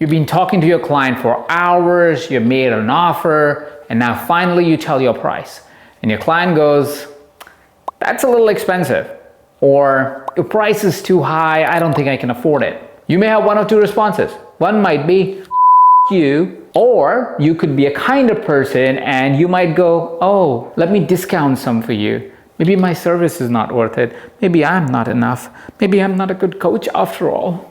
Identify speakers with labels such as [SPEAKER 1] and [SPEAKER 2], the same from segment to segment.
[SPEAKER 1] You've been talking to your client for hours, you made an offer, and now finally you tell your price. And your client goes, "That's a little expensive," or "Your price is too high, I don't think I can afford it." You may have one of two responses. One might be, you, or you could be a kinder person and you might go, "Oh, let me discount some for you. Maybe my service is not worth it. Maybe I'm not enough. Maybe I'm not a good coach after all."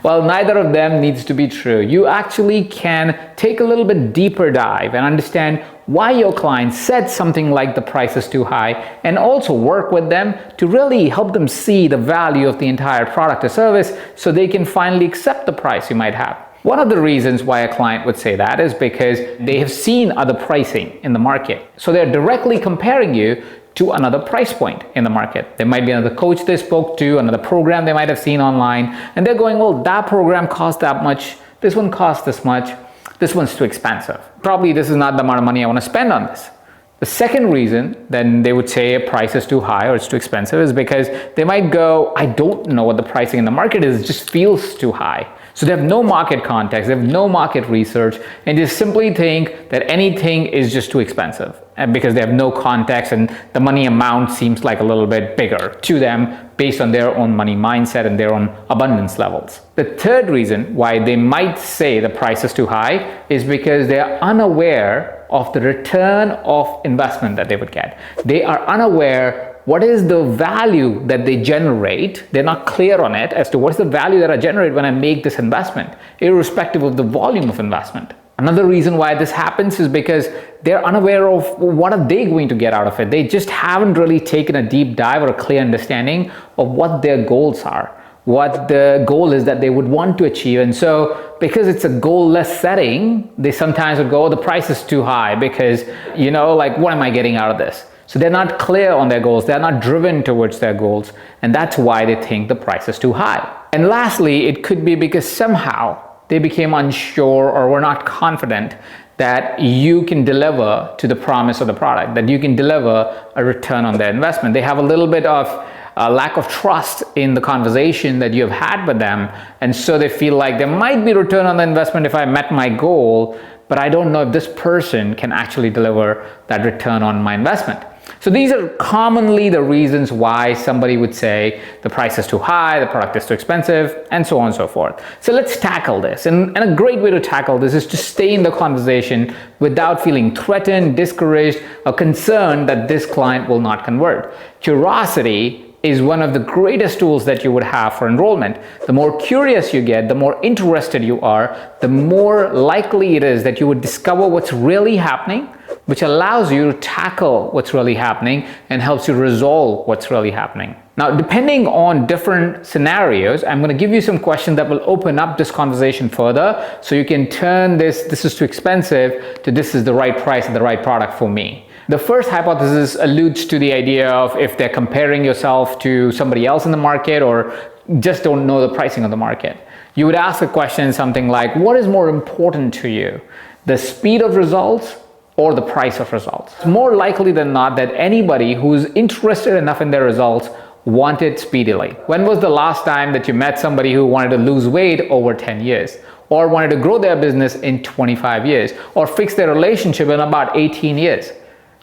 [SPEAKER 1] Well, neither of them needs to be true. You actually can take a little bit deeper dive and understand why your client said something like the price is too high, and also work with them to really help them see the value of the entire product or service so they can finally accept the price you might have. One of the reasons why a client would say that is because they have seen other pricing in the market. So they're directly comparing you to another price point in the market. There might be another coach they spoke to, another program they might have seen online, and they're going, "Well, that program costs that much, this one costs this much, this one's too expensive. Probably this is not the amount of money I want to spend on this." The second reason then they would say a price is too high or it's too expensive is because they might go, "I don't know what the pricing in the market is, it just feels too high." So they have no market context, they have no market research, and they simply think that anything is just too expensive. And because they have no context and the money amount seems like a little bit bigger to them based on their own money mindset and their own abundance levels. The third reason why they might say the price is too high is because they are unaware of the return of investment that they would get. They are unaware what is the value that they generate. They're not clear on it as to what's the value that I generate when I make this investment, irrespective of the volume of investment. Another reason why this happens is because they're unaware of what are they going to get out of it. They just haven't really taken a deep dive or a clear understanding of what their goals are, what the goal is that they would want to achieve. And so because it's a goal-less setting, they sometimes would go, "Oh, the price is too high because, like, what am I getting out of this?" So they're not clear on their goals, they're not driven towards their goals, and that's why they think the price is too high. And lastly, it could be because somehow they became unsure or were not confident that you can deliver to the promise of the product, that you can deliver a return on their investment. They have a little bit of a lack of trust in the conversation that you have had with them, and so they feel like there might be return on the investment if I met my goal, but I don't know if this person can actually deliver that return on my investment. So these are commonly the reasons why somebody would say the price is too high, the product is too expensive, and so on and so forth. So let's tackle this. And a great way to tackle this is to stay in the conversation without feeling threatened, discouraged, or concerned that this client will not convert. Curiosity is one of the greatest tools that you would have for enrollment. The more curious you get, the more interested you are, the more likely it is that you would discover what's really happening, which allows you to tackle what's really happening and helps you resolve what's really happening. Now, depending on different scenarios, I'm going to give you some questions that will open up this conversation further so you can turn this is too expensive to this is the right price and the right product for me. The first hypothesis alludes to the idea of if they're comparing yourself to somebody else in the market or just don't know the pricing of the market. You would ask a question something like, what is more important to you, the speed of results or the price of results? It's more likely than not that anybody who's interested enough in their results want it speedily. When was the last time that you met somebody who wanted to lose weight over 10 years? Or wanted to grow their business in 25 years? Or fix their relationship in about 18 years?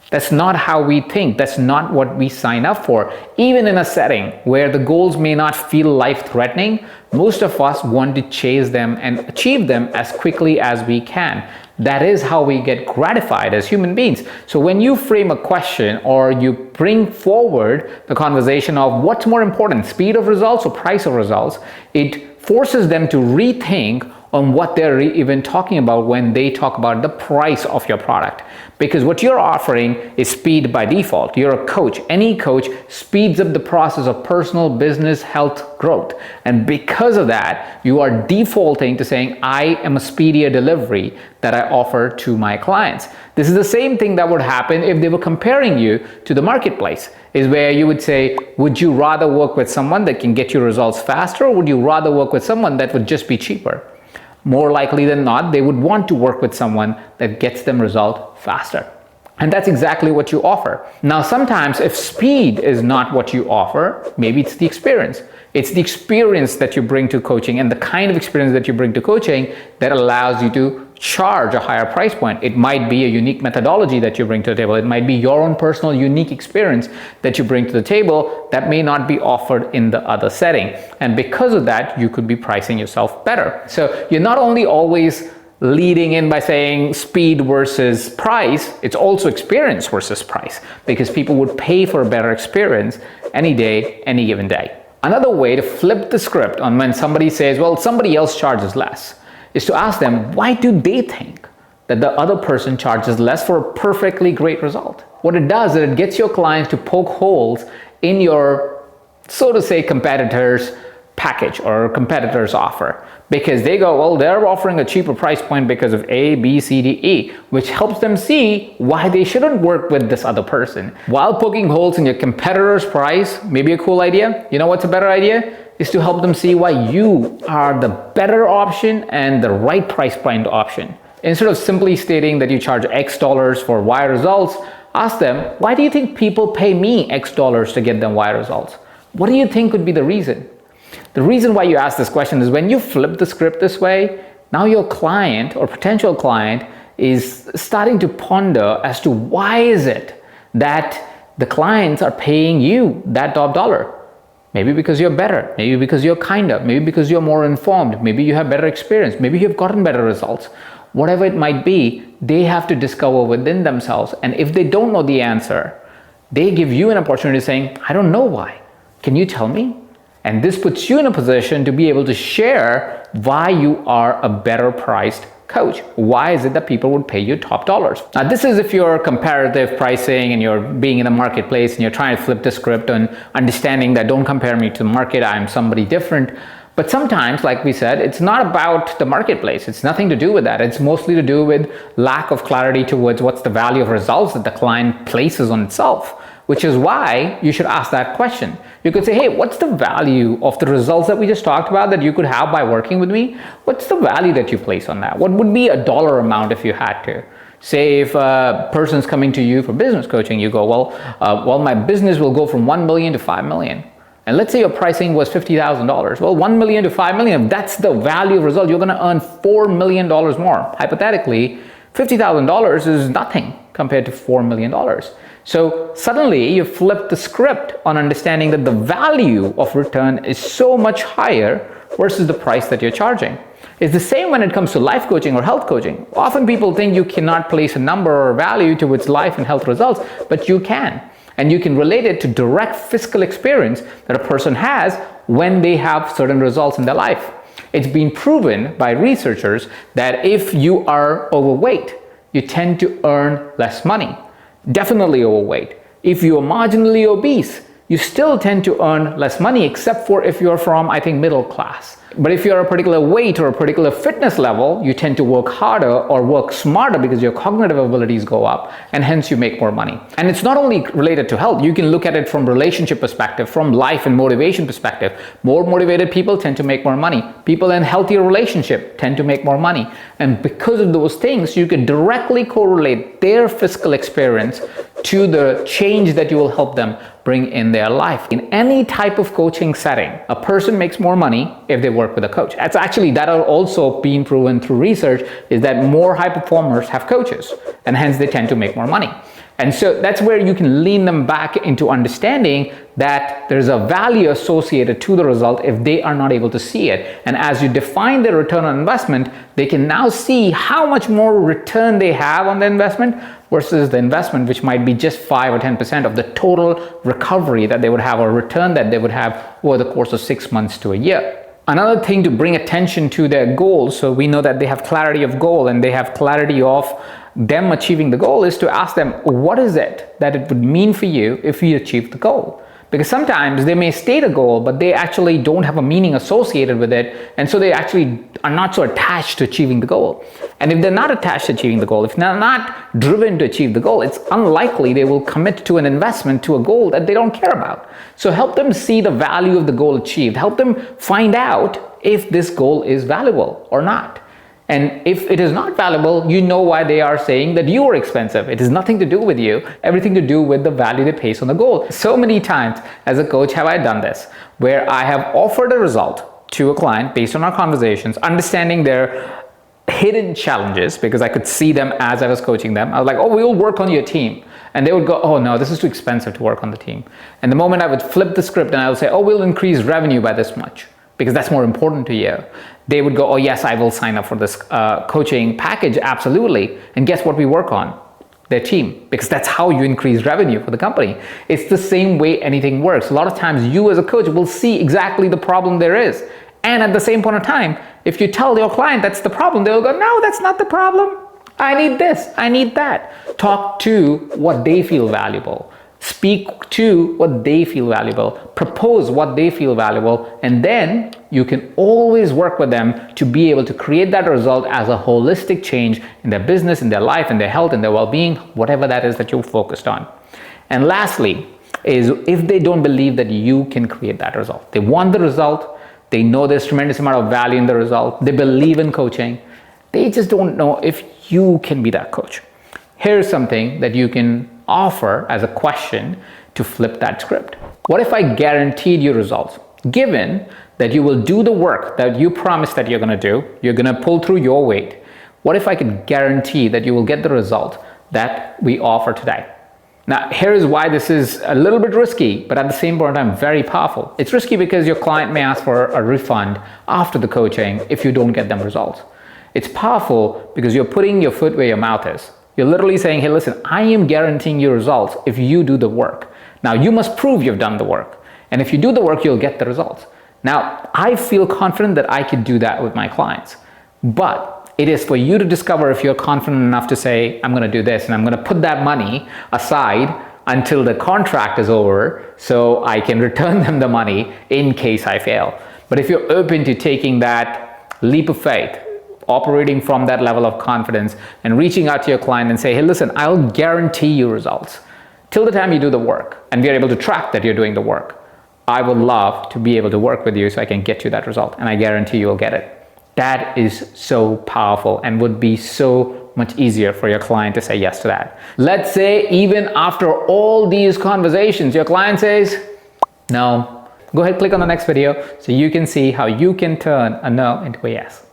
[SPEAKER 1] That's not how we think. That's not what we sign up for. Even in a setting where the goals may not feel life-threatening, most of us want to chase them and achieve them as quickly as we can. That is how we get gratified as human beings. So when you frame a question or you bring forward the conversation of what's more important, speed of results or price of results, it forces them to rethink on what they're even talking about when they talk about the price of your product. Because what you're offering is speed by default. You're a coach. Any coach speeds up the process of personal, business, health growth. And because of that, you are defaulting to saying, I am a speedier delivery that I offer to my clients. This is the same thing that would happen if they were comparing you to the marketplace, is where you would say, would you rather work with someone that can get you results faster, or would you rather work with someone that would just be cheaper? More likely than not, they would want to work with someone that gets them result faster. And that's exactly what you offer. Now, sometimes if speed is not what you offer, maybe it's the experience. It's the experience that you bring to coaching and the kind of experience that you bring to coaching that allows you to charge a higher price point. It might be a unique methodology that you bring to the table. It might be your own personal unique experience that you bring to the table that may not be offered in the other setting. And because of that, you could be pricing yourself better. So you're not only always leading in by saying speed versus price, it's also experience versus price, because people would pay for a better experience any day, any given day. Another way to flip the script on when somebody says, well, somebody else charges less, is to ask them, why do they think that the other person charges less for a perfectly great result? What it does is it gets your clients to poke holes in your, so to say, competitor's package or competitor's offer, because they go, well, they're offering a cheaper price point because of A, B, C, D, E, which helps them see why they shouldn't work with this other person. While poking holes in your competitor's price may be a cool idea, you know what's a better idea? Is to help them see why you are the better option and the right price point option. Instead of simply stating that you charge X dollars for Y results, ask them, why do you think people pay me X dollars to get them Y results? What do you think could be the reason? The reason why you ask this question is when you flip the script this way, now your client or potential client is starting to ponder as to why is it that the clients are paying you that top dollar. Maybe because you're better, maybe because you're kinder, maybe because you're more informed, maybe you have better experience, maybe you've gotten better results. Whatever it might be, they have to discover within themselves. And if they don't know the answer, they give you an opportunity saying, I don't know why. Can you tell me? And this puts you in a position to be able to share why you are a better priced coach. Why is it that people would pay you top dollars? Now, this is if you're comparative pricing and you're being in the marketplace and you're trying to flip the script and understanding that don't compare me to the market, I'm somebody different. But sometimes, like we said, it's not about the marketplace. It's nothing to do with that. It's mostly to do with lack of clarity towards what's the value of results that the client places on itself, which is why you should ask that question. You could say, hey, what's the value of the results that we just talked about that you could have by working with me? What's the value that you place on that? What would be a dollar amount if you had to? Say if a person's coming to you for business coaching, you go, well, my business will go from 1 million to 5 million. And let's say your pricing was $50,000. Well, 1 million to 5 million, if that's the value of result, you're gonna earn $4 million more. Hypothetically, $50,000 is nothing compared to $4 million. So suddenly you flip the script on understanding that the value of return is so much higher versus the price that you're charging. It's the same when it comes to life coaching or health coaching. Often people think you cannot place a number or value towards life and health results, but you can. And you can relate it to direct physical experience that a person has when they have certain results in their life. It's been proven by researchers that if you are overweight, you tend to earn less money. Definitely overweight. If you are marginally obese, you still tend to earn less money, except for if you're from, I think, middle class. But if you're a particular weight or a particular fitness level, you tend to work harder or work smarter because your cognitive abilities go up, and hence you make more money. And it's not only related to health. You can look at it from relationship perspective, from life and motivation perspective. More motivated people tend to make more money. People in healthier relationship tend to make more money. And because of those things, you can directly correlate their physical experience to the change that you will help them bring in their life. In any type of coaching setting, a person makes more money if they work with a coach. That's actually, that are also being proven through research, is that more high performers have coaches, and hence they tend to make more money. And so that's where you can lean them back into understanding that there's a value associated to the result if they are not able to see it. And as you define their return on investment, they can now see how much more return they have on the investment versus the investment, which might be just 5 or 10% of the total recovery that they would have, or return that they would have over the course of 6 months to a year. Another thing to bring attention to their goals, so we know that they have clarity of goal and they have clarity of them achieving the goal, is to ask them, what is it that it would mean for you if you achieve the goal? Because sometimes they may state a goal, but they actually don't have a meaning associated with it, and so they actually are not so attached to achieving the goal. And if they're not attached to achieving the goal, if they're not driven to achieve the goal, it's unlikely they will commit to an investment to a goal that they don't care about. So help them see the value of the goal achieved. Help them find out if this goal is valuable or not. And if it is not valuable, you know why they are saying that you are expensive. It has nothing to do with you, everything to do with the value they place on the goal. So many times as a coach have I done this, where I have offered a result to a client based on our conversations, understanding their hidden challenges, because I could see them as I was coaching them. I was like, oh, we'll work on your team. And they would go, oh no, this is too expensive to work on the team. And the moment I would flip the script and I would say, oh, we'll increase revenue by this much, because that's more important to you, they would go, oh yes, I will sign up for this coaching package, absolutely. And guess what we work on? Their team, because that's how you increase revenue for the company. It's the same way anything works. A lot of times you as a coach will see exactly the problem there is. And at the same point of time, if you tell your client that's the problem, they'll go, no, that's not the problem. I need this, I need that. Talk to what they feel valuable. Speak to what they feel valuable. Propose what they feel valuable. And then you can always work with them to be able to create that result as a holistic change in their business, in their life, in their health, in their well-being, whatever that is that you're focused on. And lastly, is if they don't believe that you can create that result. They want the result. They know there's tremendous amount of value in the result. They believe in coaching. They just don't know if you can be that coach. Here's something that you can offer as a question to flip that script. What if I guaranteed you results? Given that you will do the work that you promised that you're going to do, you're going to pull through your weight. What if I could guarantee that you will get the result that we offer today? Now, here's why this is a little bit risky, but at the same point in time, very powerful. It's risky because your client may ask for a refund after the coaching if you don't get them results. It's powerful because you're putting your foot where your mouth is. You're literally saying, hey, listen, I am guaranteeing you results if you do the work. Now, you must prove you've done the work. And if you do the work, you'll get the results. Now, I feel confident that I could do that with my clients. But it is for you to discover if you're confident enough to say, I'm going to do this, and I'm going to put that money aside until the contract is over so I can return them the money in case I fail. But if you're open to taking that leap of faith, operating from that level of confidence and reaching out to your client and say, hey, listen, I'll guarantee you results till the time you do the work and we are able to track that you're doing the work. I would love to be able to work with you so I can get you that result, and I guarantee you will get it. That is so powerful and would be so much easier for your client to say yes to that. Let's say even after all these conversations, your client says, no. Go ahead, click on the next video so you can see how you can turn a no into a yes.